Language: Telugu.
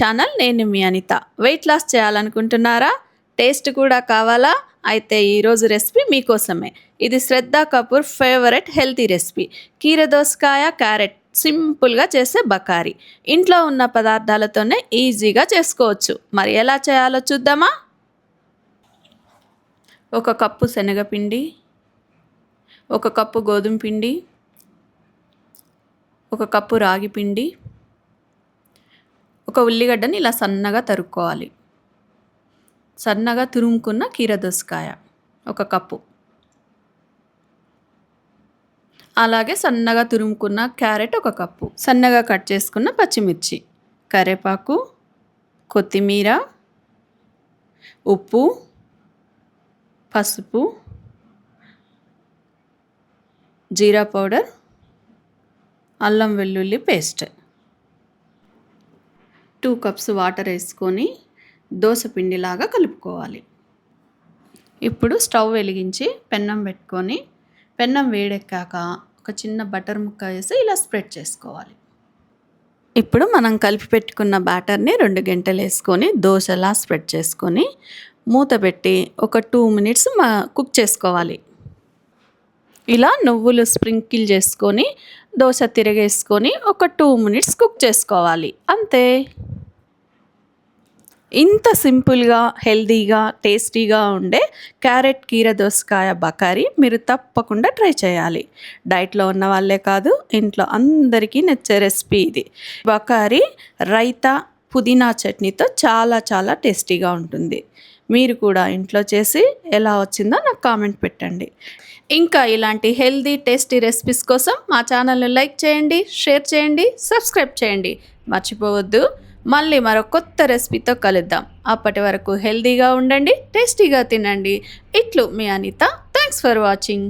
ఛానల్ నేను మీ అనిత. వెయిట్ లాస్ చేయాలనుకుంటున్నారా? టేస్ట్ కూడా కావాలా? అయితే ఈరోజు రెసిపీ మీకోసమే. ఇది శ్రద్ధ కపూర్ ఫేవరెట్ హెల్తీ రెసిపీ. కీర దోసకాయ క్యారెట్ సింపుల్గా చేసే బకారీ. ఇంట్లో ఉన్న పదార్థాలతోనే ఈజీగా చేసుకోవచ్చు. మరి ఎలా చేయాలో చూద్దామా? 1 కప్పు శనగపిండి, 1 కప్పు గోధుమ పిండి, 1 కప్పు రాగి పిండి, 1 ఉల్లిగడ్డని ఇలా సన్నగా తరుక్కోవాలి. సన్నగా తురుముకున్న కీర దోసకాయ 1 కప్పు, అలాగే సన్నగా తురుముకున్న క్యారెట్ 1 కప్పు, సన్నగా కట్ చేసుకున్న పచ్చిమిర్చి, కరివేపాకు, కొత్తిమీర, ఉప్పు, పసుపు, జీరా పౌడర్, అల్లం వెల్లుల్లి పేస్ట్, 2 కప్స్ వాటర్ వేసుకొని దోస పిండిలాగా కలుపుకోవాలి. ఇప్పుడు స్టవ్ వెలిగించి పెన్నం పెట్టుకొని పెన్నం వేడెక్కాక ఒక చిన్న బటర్ ముక్క వేసి ఇలా స్ప్రెడ్ చేసుకోవాలి. ఇప్పుడు మనం కలిపి పెట్టుకున్న బ్యాటర్ని 2 గంటలు వేసుకొని దోశలా స్ప్రెడ్ చేసుకొని మూత పెట్టి ఒక 2 మినిట్స్ కుక్ చేసుకోవాలి. ఇలా నువ్వులు స్ప్రింకిల్ చేసుకొని దోశ తిరగేసుకొని ఒక 2 మినిట్స్ కుక్ చేసుకోవాలి. అంతే. ఇంత సింపుల్గా హెల్తీగా టేస్టీగా ఉండే క్యారెట్ కీర దోసకాయ బకారీ మీరు తప్పకుండా ట్రై చేయాలి. డైట్లో ఉన్న వాళ్ళే కాదు, ఇంట్లో అందరికీ నచ్చే రెసిపీ ఇది. బకారీ రైతా పుదీనా చట్నీతో చాలా చాలా టేస్టీగా ఉంటుంది. మీరు కూడా ఇంట్లో చేసి ఎలా వచ్చిందో నాకు కామెంట్ పెట్టండి. ఇంకా ఇలాంటి హెల్తీ టేస్టీ రెసిపీస్ కోసం మా ఛానల్ని లైక్ చేయండి, షేర్ చేయండి, సబ్స్క్రైబ్ చేయండి. మర్చిపోవద్దు. మళ్ళీ మరో కొత్త రెసిపీతో కలుద్దాం. అప్పటి వరకు హెల్తీగా ఉండండి, టేస్టీగా తినండి. ఇట్లు మీ అనిత. Thanks for watching.